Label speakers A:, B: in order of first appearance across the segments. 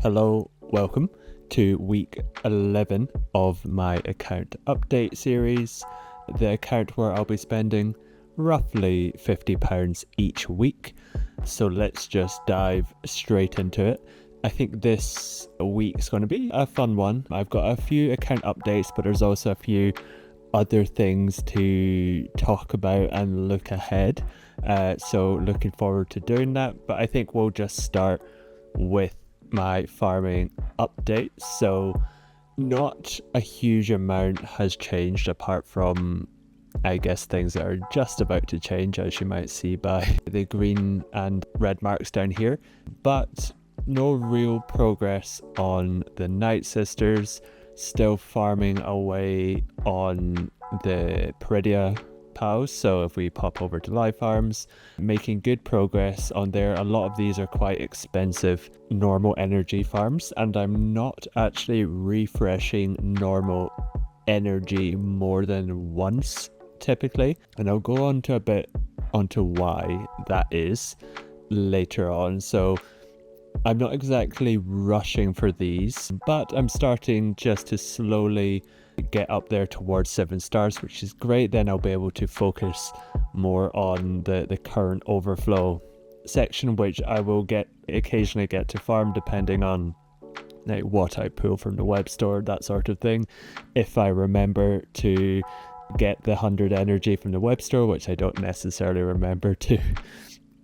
A: Hello, welcome to week 11 of my account update series, the account where I'll be spending roughly £50 each week. So let's just dive straight into it. I think this week's going to be a fun one. I've got a few account updates, but there's also a few other things to talk about and look ahead. So looking forward to doing that. But I think we'll just start with my farming updates. So not a huge amount has changed apart from, I guess, things that are just about to change, as you might see by the green and red marks down here, but no real progress on the Night Sisters. Still farming away on the Peridia pals. So if we pop over to live farms, making good progress on there. A lot of these are quite expensive normal energy farms, and I'm not actually refreshing normal energy more than once typically, and I'll go on to a bit onto why that is later on. So I'm not exactly rushing for these, but I'm starting just to slowly get up there towards 7 stars, which is great. Then I'll be able to focus more on the current overflow section, which I will occasionally get to farm depending on like what I pull from the web store, that sort of thing. If I remember to get the 100 energy from the web store, which I don't necessarily remember to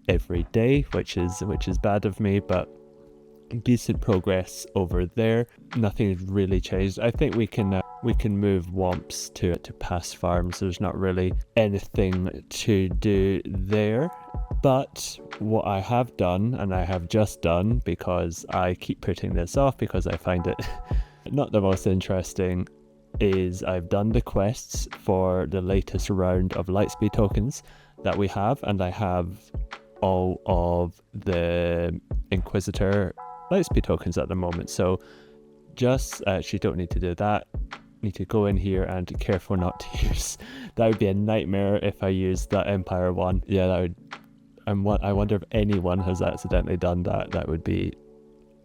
A: every day, which is bad of me, but decent progress over there. Nothing's really changed. I think we can move Womps to past farms. There's not really anything to do there. But what I have done, and I have just done because I keep putting this off because I find it not the most interesting, is I've done the quests for the latest round of Lightspeed tokens that we have, and I have all of the Inquisitor Lightspeed tokens at the moment. So just actually don't need to do that. Need to go in here and be careful not to use. That would be a nightmare if I used that Empire one. Yeah, that would. I wonder if anyone has accidentally done that. That would be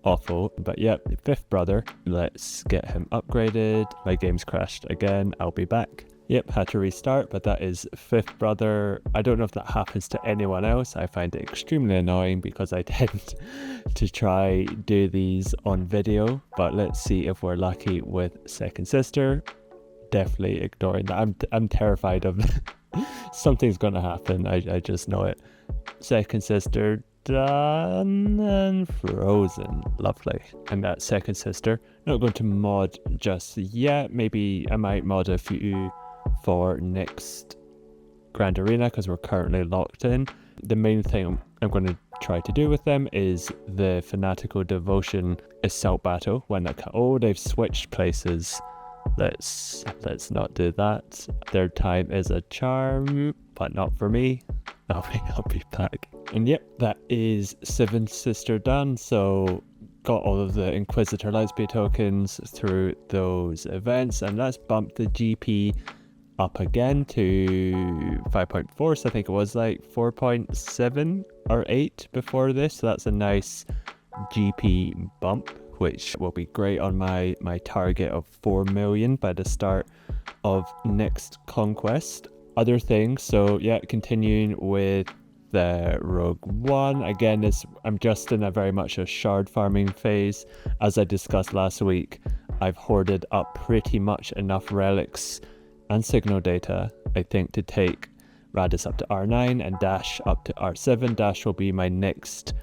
A: awful. But yeah, 5th brother. Let's get him upgraded. My game's crashed again. I'll be back. Yep, had to restart, but that is 5th brother. I don't know if that happens to anyone else. I find it extremely annoying because I tend to try do these on video, but let's see if we're lucky with 2nd sister. Definitely ignoring that. I'm terrified of something's gonna happen. I just know it. 2nd sister done and frozen. Lovely. And that 2nd sister, not going to mod just yet. Maybe I might mod a few for next Grand Arena because we're currently locked in. The main thing I'm going to try to do with them is the Fanatical Devotion Assault Battle. They've switched places. Let's not do that. 3rd time is a charm, but not for me. I'll be back. And yep, that is 7th sister done. So got all of the Inquisitor Lightspeed tokens through those events, and that's bumped the GP up again to 5.4. So I think it was like 4.7 or 8 before this. So that's a nice GP bump, which will be great on my target of 4 million by the start of next conquest. Other things, so yeah, continuing with the Rogue One. Again, I'm just in a very much a shard farming phase. As I discussed last week, I've hoarded up pretty much enough relics and signal data, I think, to take Radis up to R9 and Dash up to R7. Dash will be my next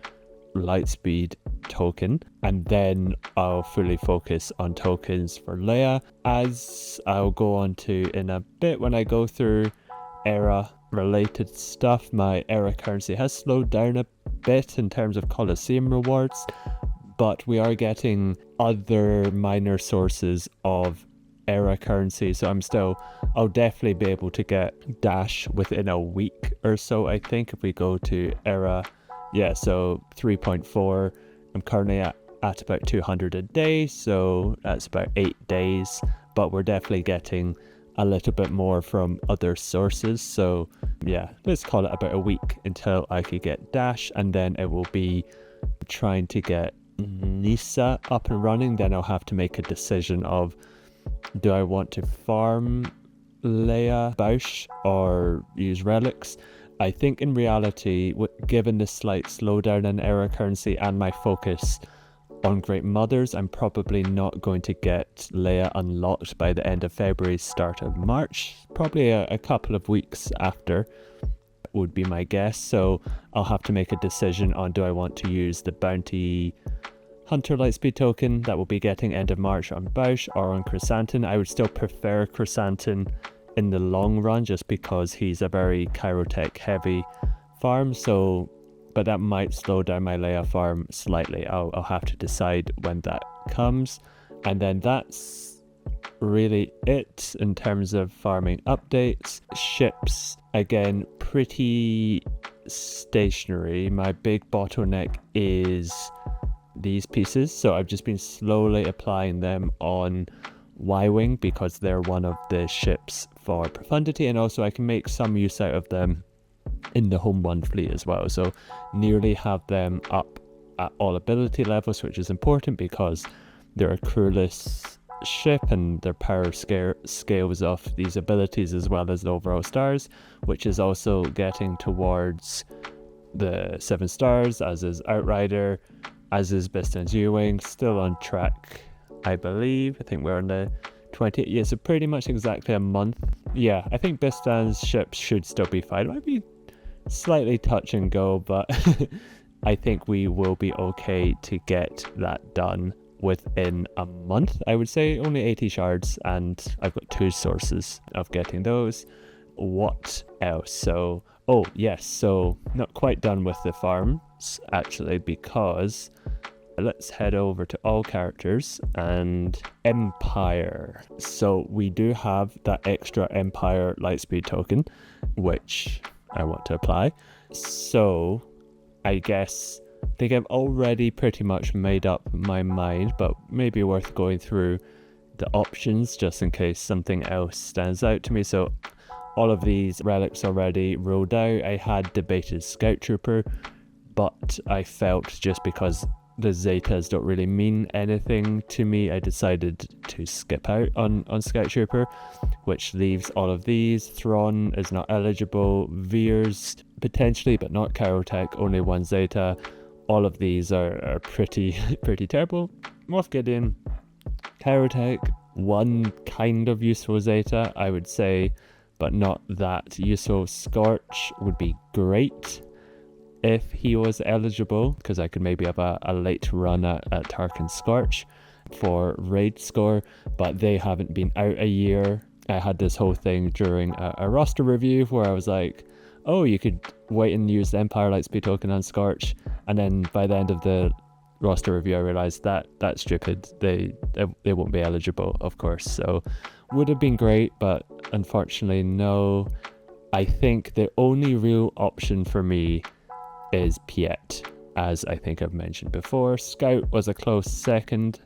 A: Lightspeed token, and then I'll fully focus on tokens for Leia, as I'll go on to in a bit when I go through Era related stuff. My Era currency has slowed down a bit in terms of Colosseum rewards, but we are getting other minor sources of Era currency, so I'll definitely be able to get Dash within a week or so, I think, if we go to Era. Yeah, so 3.4. I'm currently at about 200 a day, so that's about 8 days, but we're definitely getting a little bit more from other sources. So yeah, let's call it about a week until I could get Dash, and then it will be trying to get Nisa up and running, then I'll have to make a decision of, do I want to farm Leia Bausch or use relics? I think in reality, given the slight slowdown in Era currency and my focus on Great Mothers, I'm probably not going to get Leia unlocked by the end of February, start of March. Probably a couple of weeks after would be my guess. So I'll have to make a decision on, do I want to use the Bounty Hunter Lightspeed token that we'll be getting end of March on Bausch or on Chrysanthemum. I would still prefer Chrysanthemum in the long run just because he's a very Chirotech heavy farm. So, but that might slow down my Leia farm slightly. I'll have to decide when that comes. And then that's really it in terms of farming updates. Ships, again, pretty stationary. My big bottleneck is these pieces, so I've just been slowly applying them on Y-Wing because they're one of the ships for profundity, and also I can make some use out of them in the Home 1 fleet as well. So nearly have them up at all ability levels, which is important because they're a crewless ship and their power scales off these abilities as well as the overall stars, which is also getting towards the 7 stars, as is Outrider, as is Bistan's U-Wing, still on track, I believe. I think we're on the 20th, yeah, so pretty much exactly a month. Yeah, I think Bistan's ships should still be fine. It might be slightly touch and go, but I think we will be okay to get that done within a month. I would say only 80 shards, and I've got 2 sources of getting those. What else? So, oh yes, so not quite done with the farms actually, because let's head over to all characters and Empire. So we do have that extra Empire Lightspeed token, which I want to apply. So I think I've already pretty much made up my mind, but maybe worth going through the options just in case something else stands out to me. So all of these relics already rolled out. I had debated Scout Trooper, but I felt just because the Zetas don't really mean anything to me, I decided to skip out on Scout Trooper, which leaves all of these. Thrawn is not eligible. Veers potentially, but not Chirotech, only 1 Zeta. All of these are pretty terrible. Moff Gideon, Chirotech, 1 kind of useful Zeta, I would say, but not that useful. Scorch would be great if he was eligible, because I could maybe have a late run at Tarkin Scorch for raid score, but they haven't been out a year. I had this whole thing during a roster review where I was like, oh, you could wait and use the Empire Lightspeed token on Scorch, and then by the end of the roster review I realized that that's stupid. They won't be eligible, of course. So would have been great, but unfortunately no. I think the only real option for me is Piet, as I think I've mentioned before. Scout was a close second,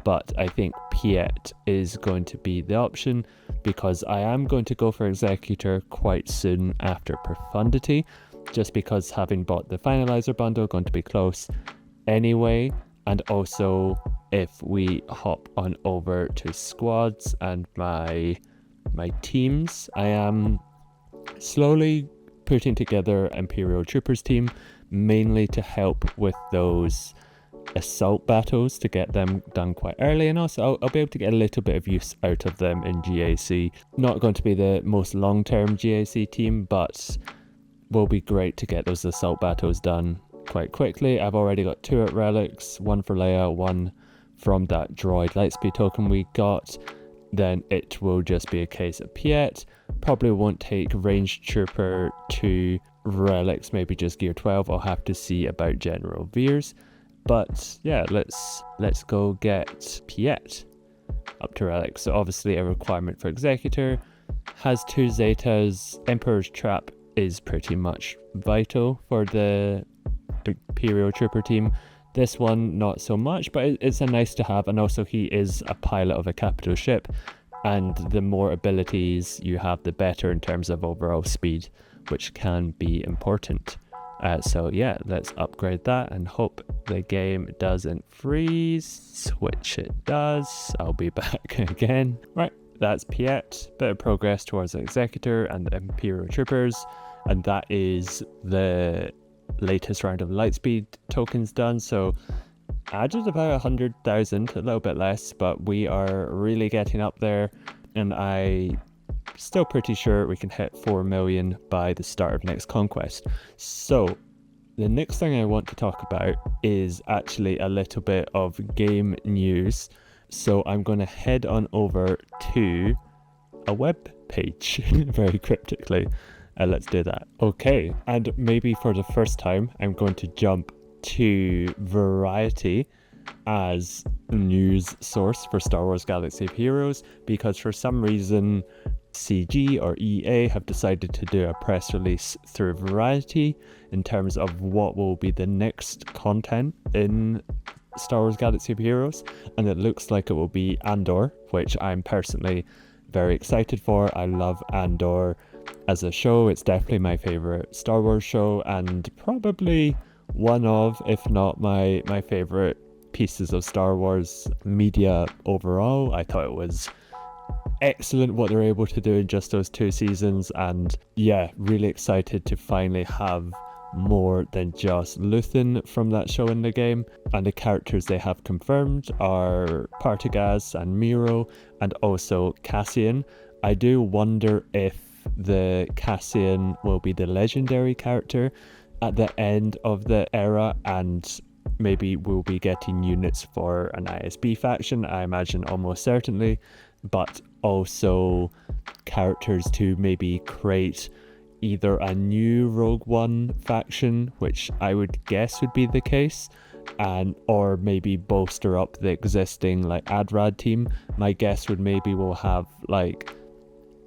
A: but I think Piet is going to be the option because I am going to go for Executor quite soon after Profundity, just because having bought the Finalizer bundle, going to be close anyway. And also if we hop on over to squads and my teams, I am slowly putting together Imperial Troopers team, mainly to help with those assault battles to get them done quite early, and also I'll be able to get a little bit of use out of them in GAC. Not going to be the most long-term GAC team, but will be great to get those assault battles done quite quickly. I've already got 2 at relics, 1 for Leia, 1 from that droid Lightspeed token we got. Then it will just be a case of Piet. Probably won't take Ranged Trooper to relics, maybe just Gear 12. I'll have to see about General Veers. But yeah, let's go get Piet up to relics. So obviously a requirement for Executor. Has 2 Zetas. Emperor's Trap is pretty much vital for the Imperial Trooper team. This one, not so much, but it's a nice to have, and also he is a pilot of a capital ship, and the more abilities you have, the better in terms of overall speed, which can be important. So yeah, let's upgrade that and hope the game doesn't freeze, which it does. I'll be back again. Right, that's Piet, bit of progress towards the Executor and the Imperial Troopers, and that is the latest round of Lightspeed tokens done. So added about 100,000, a little bit less, but we are really getting up there, and I still pretty sure we can hit 4 million by the start of next conquest. So the next thing I want to talk about is actually a little bit of game news. So I'm going to head on over to a web page very cryptically. Let's do that. Okay, and maybe for the first time I'm going to jump to Variety as news source for Star Wars Galaxy of Heroes, because for some reason CG or EA have decided to do a press release through Variety in terms of what will be the next content in Star Wars Galaxy of Heroes, and it looks like it will be Andor, which I'm personally very excited for. I love Andor as a show. It's definitely my favorite Star Wars show, and probably one of, if not my favorite pieces of Star Wars media overall. I thought it was excellent what they're able to do in just those 2 seasons, and yeah, really excited to finally have more than just Luthen from that show in the game. And the characters they have confirmed are Partagaz and Miro, and also Cassian. I do wonder if the Cassian will be the legendary character at the end of the era, and maybe we'll be getting units for an ISB faction, I imagine almost certainly, but also characters to maybe create either a new Rogue One faction, which I would guess would be the case, and or maybe bolster up the existing like Adrad team. My guess would maybe we'll have like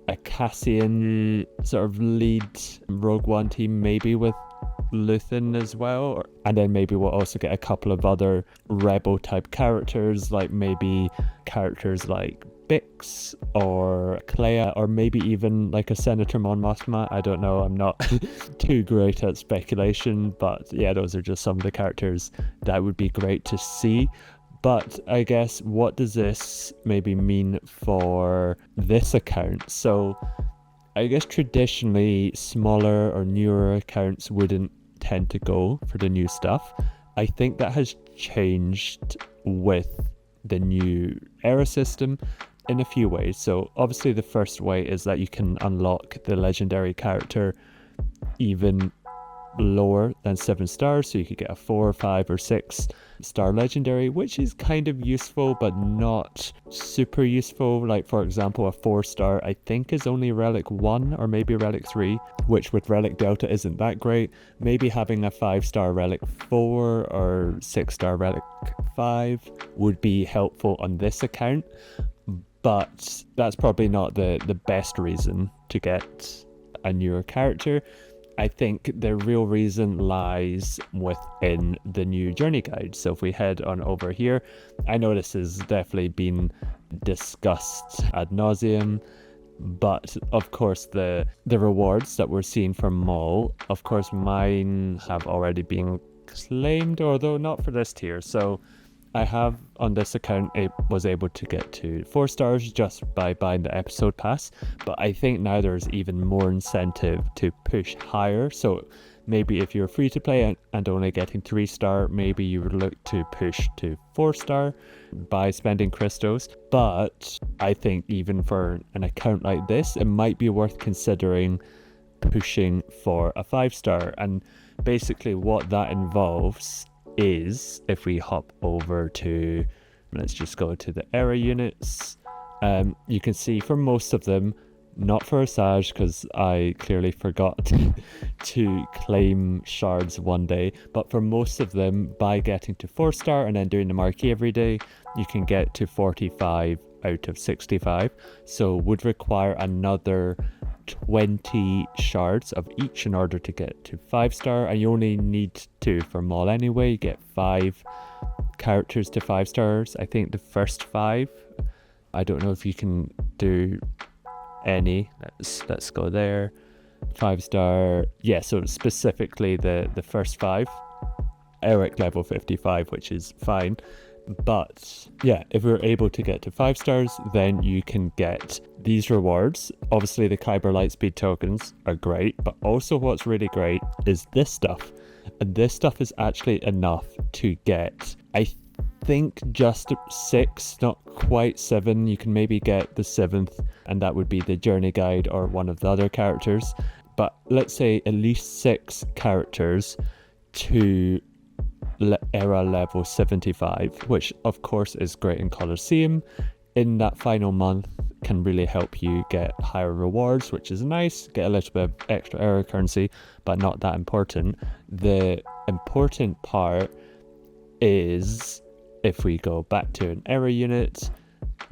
A: a Cassian sort of lead Rogue One team, maybe with Luthen as well, and then maybe we'll also get a couple of other rebel type characters, like maybe characters like Bix or Clea, or maybe even like a Senator Mon Mothma. I don't know, I'm not too great at speculation, but yeah, those are just some of the characters that would be great to see. But I guess, what does this maybe mean for this account? So I guess traditionally smaller or newer accounts wouldn't tend to go for the new stuff. I think that has changed with the new era system in a few ways. So obviously the first way is that you can unlock the legendary character even lower than 7 stars, so you could get a 4, 5 or 6 star legendary, which is kind of useful but not super useful. Like for example, a 4 star I think is only relic 1 or maybe relic 3, which with relic delta isn't that great. Maybe having a 5 star relic 4 or 6 star relic 5 would be helpful on this account, but that's probably not the best reason to get a newer character. I think the real reason lies within the new journey guide. So if we head on over here, I know this has definitely been discussed ad nauseum, but of course the rewards that we're seeing from Maul, of course mine have already been claimed, although not for this tier. So I have on this account, it was able to get to 4 stars just by buying the episode pass, but I think now there's even more incentive to push higher. So maybe if you're free to play and only getting 3 star, maybe you would look to push to 4 star by spending crystals. But I think even for an account like this, it might be worth considering pushing for a 5 star. And basically what that involves is, if we hop over to, let's just go to the era units, you can see for most of them, not for Asajj because I clearly forgot to claim shards one day, but for most of them, by getting to 4 star and then doing the marquee every day, you can get to 45 out of 65, so would require another 20 shards of each in order to get to 5 star, and you only need 2 for Maul anyway. You get 5 characters to 5 stars. I think the first 5, I don't know if you can do any. Let's go there. 5-star, yeah, so specifically the first 5, Eric level 55, which is fine. But yeah, if we're able to get to 5 stars, then you can get these rewards. Obviously the Kyber Lightspeed tokens are great, but also what's really great is this stuff. And this stuff is actually enough to get, I think, just 6, not quite 7. You can maybe get the 7th, and that would be the journey guide or one of the other characters. But let's say at least 6 characters to Era level 75, which of course is great in Colosseum. In that final month can really help you get higher rewards, which is nice, get a little bit of extra Era currency, but not that important. The important part is, if we go back to an Era unit,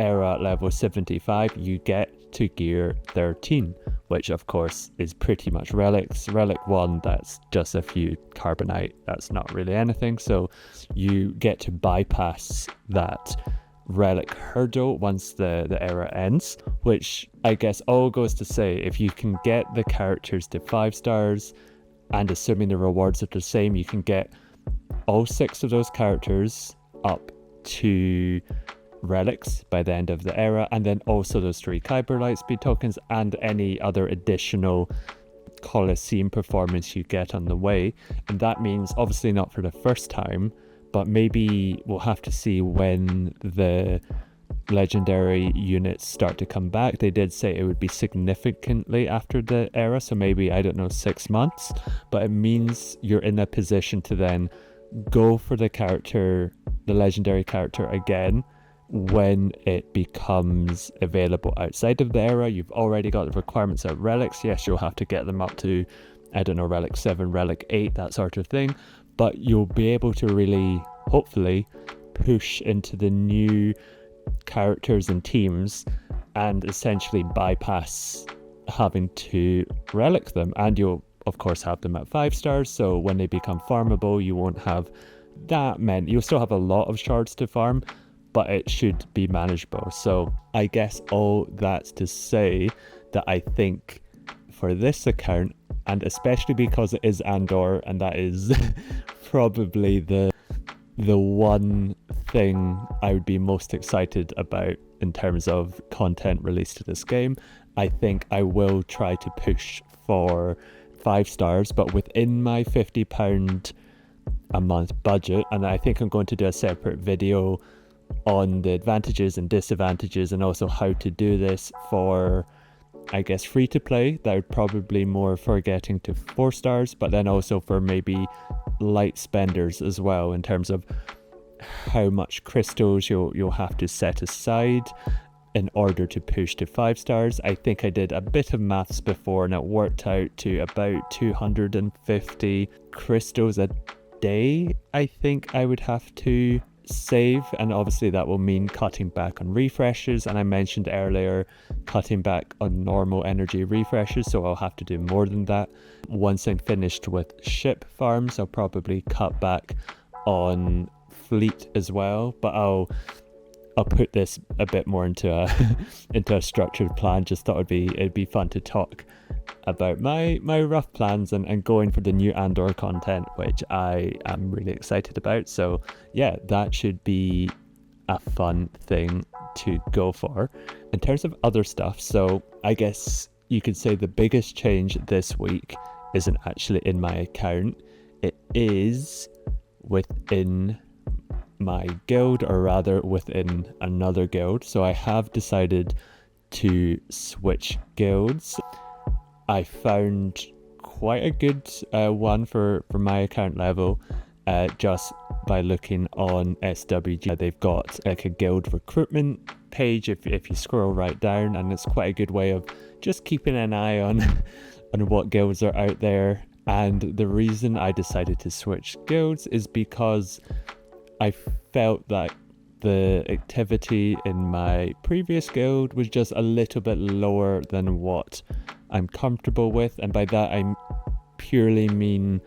A: Era level 75, you get to gear 13, which of course is pretty much relics. Relic 1, that's just a few carbonite, that's not really anything, so you get to bypass that relic hurdle once the era ends, which I guess all goes to say, if you can get the characters to 5 stars, and assuming the rewards are the same, you can get all 6 of those characters up to relics by the end of the era, and then also those 3 Kyber Lightspeed tokens and any other additional Colosseum performance you get on the way. And that means obviously not for the first time, but maybe we'll have to see when the legendary units start to come back. They did say it would be significantly after the era, so maybe, I don't know, 6 months, but it means you're in a position to then go for the character, the legendary character again, when it becomes available outside of the era. You've already got the requirements of relics. Yes, you'll have to get them up to, I don't know, relic 7, relic 8, that sort of thing, but you'll be able to really, hopefully, push into the new characters and teams and essentially bypass having to relic them. And you'll of course have them at 5 stars, so when they become farmable, you won't have that many. You'll still have a lot of shards to farm, but it should be manageable. So I guess all that's to say that I think for this account, and especially because it is Andor, and that is probably the one thing I would be most excited about in terms of content released to this game, I think I will try to push for 5 stars, but within my £50 a month budget. And I think I'm going to do a separate video on the advantages and disadvantages, and also how to do this for, I guess, free to play. That would probably more for getting to 4 stars, but then also for maybe light spenders as well, in terms of how much crystals you'll have to set aside in order to push to 5 stars. I think I did a bit of maths before, and it worked out to about 250 crystals a day I think I would have to save, and obviously that will mean cutting back on refreshes, and I mentioned earlier cutting back on normal energy refreshes, so I'll have to do more than that. Once I'm finished with ship farms, I'll probably cut back on fleet as well, but I'll put this a bit more into a into a structured plan. Just thought it'd be fun to talk about my rough plans and going for the new Andor content, which I am really excited about. So yeah, that should be a fun thing to go for. In terms of other stuff, so I guess you could say the biggest change this week isn't actually in my account, it is within my guild, or rather within another guild. So I have decided to switch guilds. I found quite a good one for my account level, just by looking on SWGOH. They've got like a guild recruitment page if you scroll right down, and it's quite a good way of just keeping an eye on what guilds are out there. And the reason I decided to switch guilds is because I felt that the activity in my previous guild was just a little bit lower than what I'm comfortable with, and by that I purely mean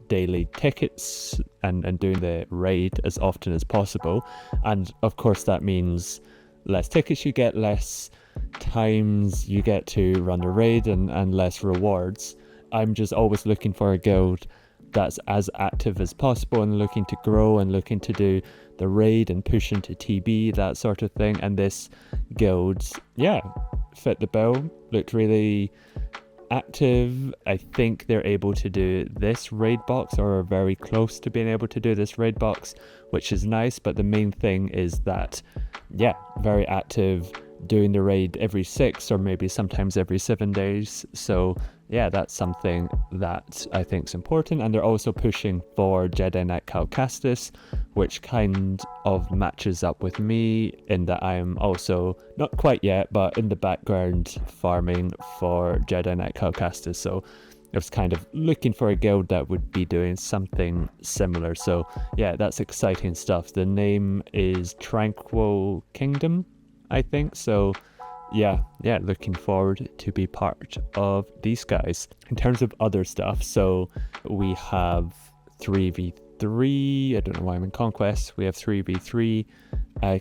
A: daily tickets and doing the raid as often as possible. And of course that means less tickets you get, less times you get to run a raid, and less rewards. I'm just always looking for a guild that's as active as possible and looking to grow and looking to do the raid and push into TB, that sort of thing. And this guild, yeah, fit the bill, looked really active. I think they're able to do this raid box, or are very close to being able to do this raid box, which is nice. But the main thing is that, yeah, very active, doing the raid every 6 or maybe sometimes every 7 days. So yeah, that's something that I think is important. And they're also pushing for Jedi Knight Cal Kestis, which kind of matches up with me in that I'm also, not quite yet, but in the background farming for Jedi Knight Cal Kestis. So I was kind of looking for a guild that would be doing something similar. So yeah, that's exciting stuff. The name is Tranquil Kingdom, I think. So yeah, looking forward to be part of these guys. In terms of other stuff, so we have 3v3, I don't know why I'm in Conquest, we have 3v3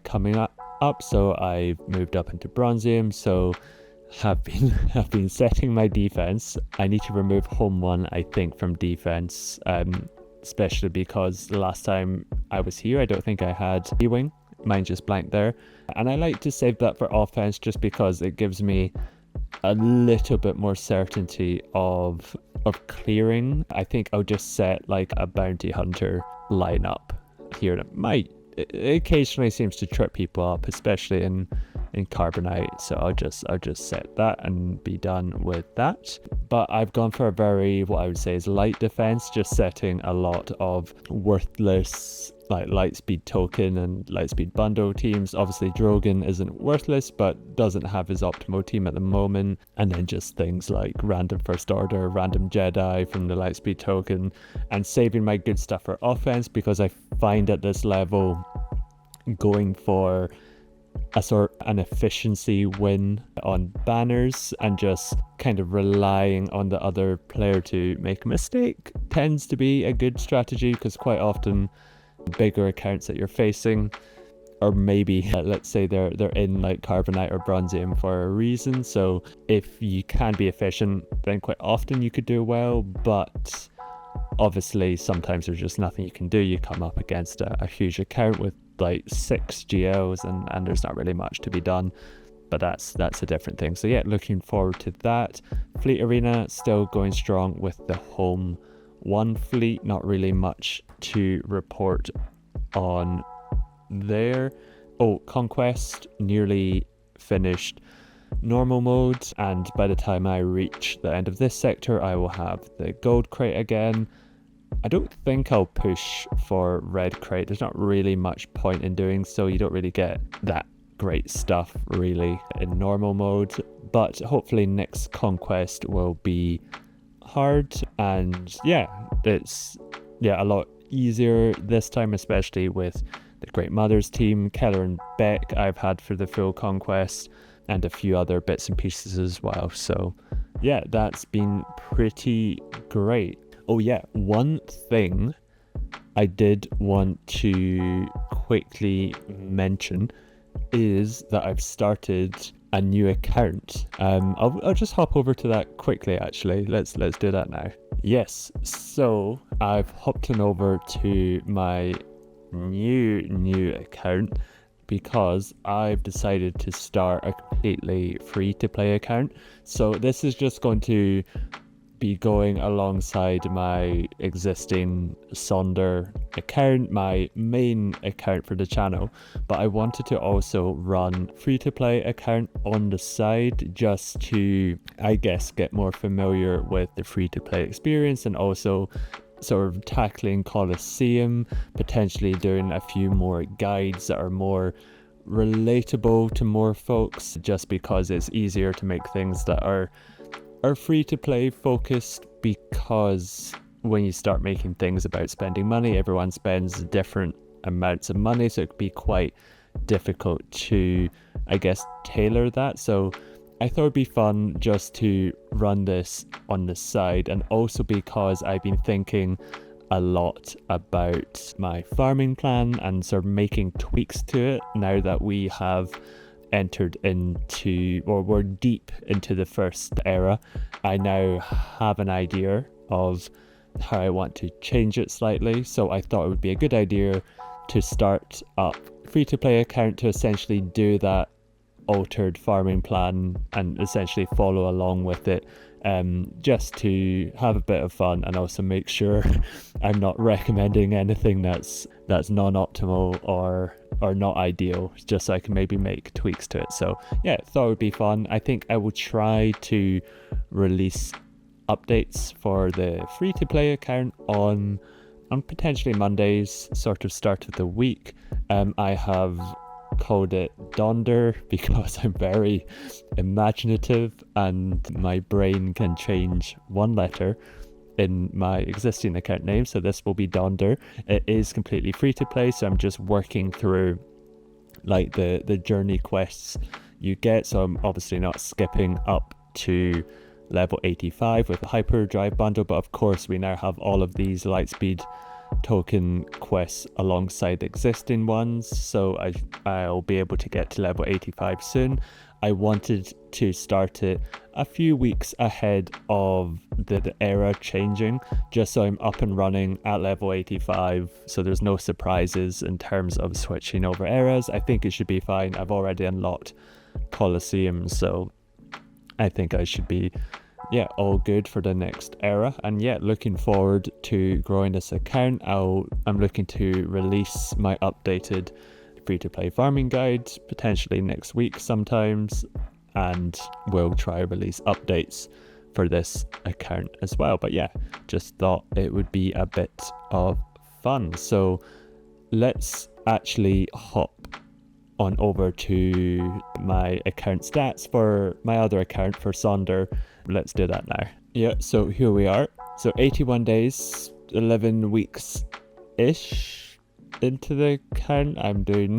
A: coming up, so I've moved up into Bronzium, so have been setting my defense. I need to remove Home 1, I think, from defense, especially because the last time I was here, I don't think I had E-Wing. Mine just blanked there, and I like to save that for offense just because it gives me a little bit more certainty of clearing. I think I'll just set like a bounty hunter lineup here. It occasionally seems to trip people up, especially in Carbonite, so I'll just set that and be done with that. But I've gone for a very, what I would say is light defense, just setting a lot of worthless like Lightspeed token and Lightspeed bundle teams. Obviously Drogon isn't worthless, but doesn't have his optimal team at the moment. And then just things like random First Order, random Jedi from the Lightspeed token, and saving my good stuff for offense, because I find at this level going for an efficiency win on banners and just kind of relying on the other player to make a mistake tends to be a good strategy, because quite often bigger accounts that you're facing, or maybe let's say they're in like Carbonite or Bronzium for a reason, so if you can be efficient, then quite often you could do well. But obviously sometimes there's just nothing you can do. You come up against a huge account with like 6 GLs and there's not really much to be done. But that's a different thing. So yeah, looking forward to that. Fleet Arena still going strong with the Home 1 fleet. Not really much to report on there. Oh, Conquest nearly finished normal mode, and by the time I reach the end of this sector I will have the gold crate again. I don't think I'll push for red crate. There's not really much point in doing so. You don't really get that great stuff really in normal mode, but hopefully next Conquest will be hard, and it's a lot easier this time, especially with the Great Mothers team. Keller and Beck I've had for the full Conquest, and a few other bits and pieces as well. So yeah, that's been pretty great. Oh yeah, one thing I did want to quickly mention is that I've started a new account. I'll just hop over to that quickly actually. Let's do that now. Yes, so I've hopped on over to my new account because I've decided to start a completely free to play account. So this is just going to be going alongside my existing Sonder account, my main account for the channel, but I wanted to also run free to play account on the side just to, I guess, get more familiar with the free to play experience, and also sort of tackling Colosseum, potentially doing a few more guides that are more relatable to more folks, just because it's easier to make things that are free to play focused, because when you start making things about spending money, everyone spends different amounts of money, so it could be quite difficult to, I guess, tailor that. So I thought it'd be fun just to run this on the side, and also because I've been thinking a lot about my farming plan and sort of making tweaks to it now that we have entered into, or we're deep into the first era, I now have an idea of how I want to change it slightly. So I thought it would be a good idea to start up free-to-play account to essentially do that altered farming plan and essentially follow along with it, just to have a bit of fun and also make sure I'm not recommending anything that's non-optimal or not ideal, just so I can maybe make tweaks to it. So yeah, thought it would be fun. I think I will try to release updates for the free-to-play account on potentially Mondays, sort of start of the week. I have called it Donder because I'm very imaginative and my brain can change one letter in my existing account name, so this will be Donder. It is completely free to play, so I'm just working through like the journey quests you get, so I'm obviously not skipping up to level 85 with the hyperdrive bundle, but of course we now have all of these lightspeed token quests alongside existing ones, so I'll be able to get to level 85 soon. I wanted to start it a few weeks ahead of the era changing, just so I'm up and running at level 85, so there's no surprises in terms of switching over eras. I think it should be fine. I've already unlocked Colosseum, so I think I should be all good for the next era. And looking forward to growing this account. I'm looking to release my updated free-to-play farming guide potentially next week sometimes, and we'll try to release updates for this account as well. But just thought it would be a bit of fun. So let's actually hop on over to my account stats for my other account for Sonder. Let's do that now. So here we are. So 81 days, 11 weeks ish into the account. I'm doing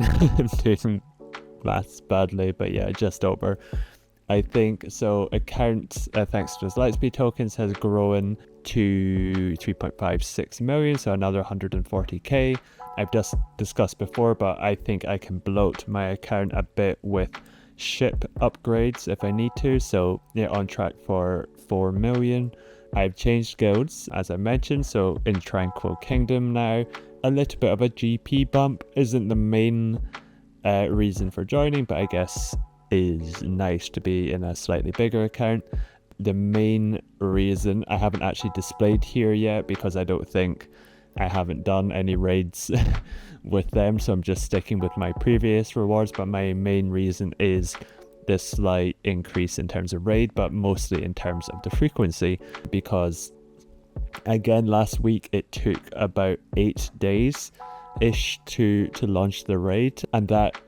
A: maths badly, but just over, I think. So account, thanks to those lightspeed tokens, has grown to 3.56 million, so another 140k. I've just discussed before, but I think I can bloat my account a bit with ship upgrades if I need to. So on track for 4 million. I've changed guilds, as I mentioned, so in Tranquil Kingdom now. A little bit of a GP bump isn't the main reason for joining, but I guess is nice to be in a slightly bigger account. The main reason I haven't actually displayed here yet, because I don't think I haven't done any raids with them, so I'm just sticking with my previous rewards, but my main reason is this slight increase in terms of raid, but mostly in terms of the frequency, because again last week it took about 8 days ish to launch the raid, and that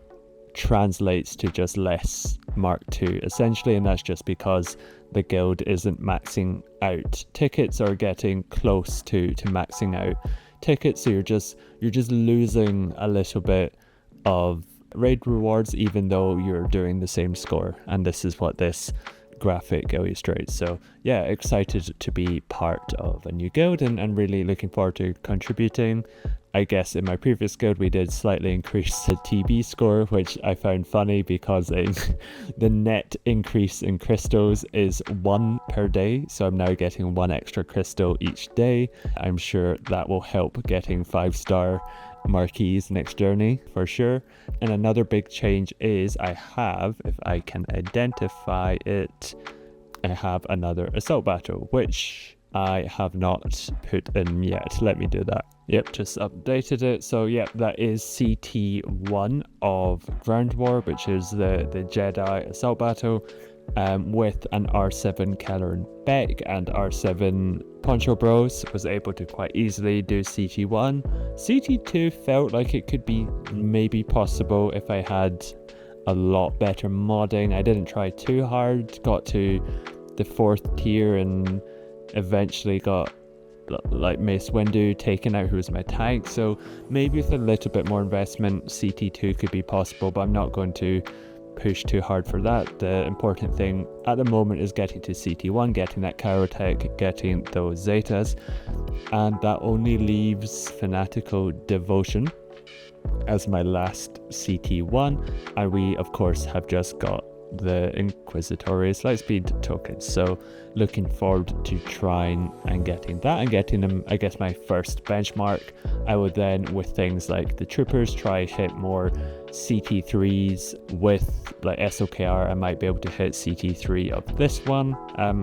A: translates to just less Mark II essentially, and that's just because the guild isn't maxing out tickets or getting close to maxing out tickets, so you're just losing a little bit of raid rewards even though you're doing the same score, and this is what this graphic illustrates. So excited to be part of a new guild and really looking forward to contributing. I guess in my previous guild we did slightly increase the TB score, which I found funny because the net increase in crystals is 1 per day, so I'm now getting 1 extra crystal each day. I'm sure that will help getting 5-star marquees next journey for sure. And another big change is I have, if I can identify it, I have another assault battle, which I have not put in yet. Let me do that. Just updated it. So that is CT1 of Ground War, which is the Jedi assault battle, with an R7 Keller and Beck and R7 Poncho Bros. Was able to quite easily do CT1. CT2 felt like it could be maybe possible if I had a lot better modding. I didn't try too hard, got to the 4th tier and eventually got like Mace Windu taken out, who was my tank, so maybe with a little bit more investment CT2 could be possible, but I'm not going to push too hard for that. The important thing at the moment is getting to CT1, getting that Kyrotech, getting those Zetas, and that only leaves Fanatical Devotion, as my last CT1, and we of course have just got the Inquisitorious Lightspeed tokens, so looking forward to trying and getting that and getting them. I guess my first benchmark, I would then with things like the troopers try hit more CT3s. With like SOKR, I might be able to hit CT3 of this one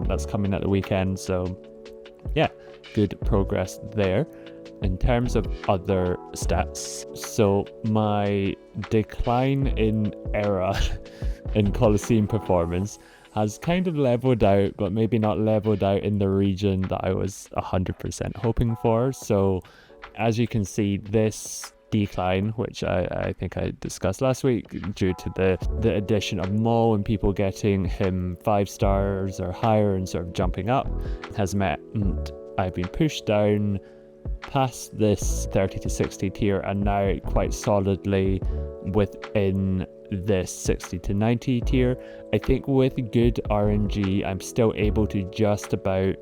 A: that's coming at the weekend, so yeah, good progress there. In terms of other stats, so my decline in Era in Colosseum performance has kind of leveled out, but maybe not leveled out in the region that I was 100% hoping for. So as you can see, this decline, which I think I discussed last week, due to the addition of Maul and people getting him 5 stars or higher and sort of jumping up, has meant I've been pushed down past this 30 to 60 tier and now quite solidly within this 60 to 90 tier. I think with good RNG, I'm still able to just about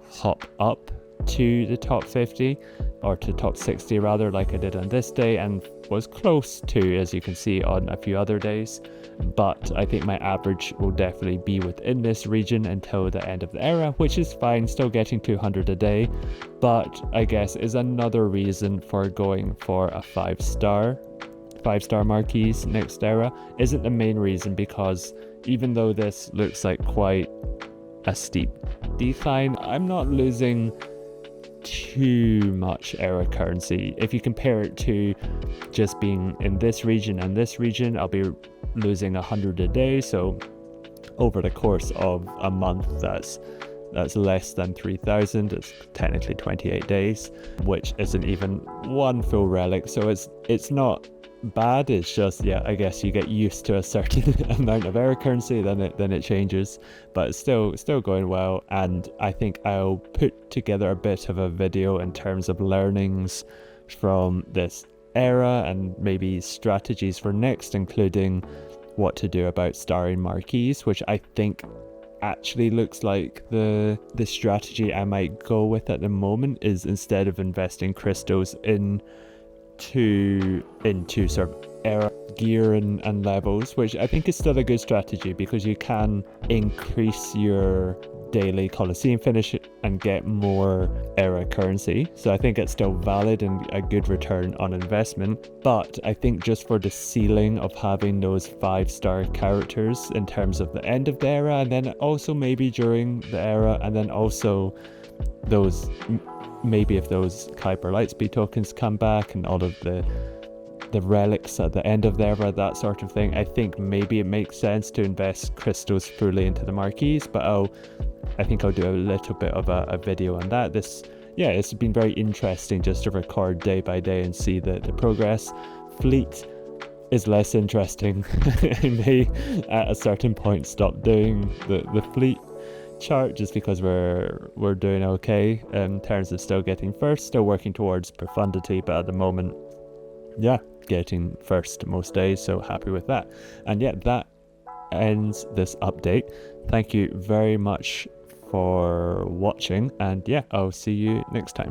A: hop up to the top 50 or to top 60 rather, like I did on this day, and was close to, as you can see, on a few other days. But I think my average will definitely be within this region until the end of the era, which is fine, still getting 200 a day, but I guess is another reason for going for a 5-star marquees next era. Isn't the main reason, because even though this looks like quite a steep decline, I'm not losing too much era currency. If you compare it to just being in this region and this region, I'll be losing 100 a day, so over the course of a month that's less than 3,000. It's technically 28 days, which isn't even one full relic, so it's not bad. It's just, yeah, I guess you get used to a certain amount of error currency, then it changes, but it's still going well. And I think I'll put together a bit of a video in terms of learnings from this era and maybe strategies for next, including what to do about starring marquees, which I think actually looks like the strategy I might go with at the moment is, instead of investing crystals into sort of era gear and levels, which I think is still a good strategy because you can increase your daily Colosseum finish and get more era currency. So I think it's still valid and a good return on investment. But I think just for the ceiling of having those 5-star characters in terms of the end of the era, and then also maybe during the era, and then also those, maybe if those Kuiper Lightspeed tokens come back and all of the relics at the end of the era, that sort of thing, I think maybe it makes sense to invest crystals fully into the marquees. But I think I'll do a little bit of a video on that. It's been very interesting just to record day by day and see the progress. Fleet is less interesting. I may at a certain point stop doing the fleet chart just because we're doing okay in terms of still getting first, still working towards profundity, but at the moment, yeah, getting first most days, so happy with that. And yeah, that ends this update. Thank you very much for watching, and yeah, I'll see you next time.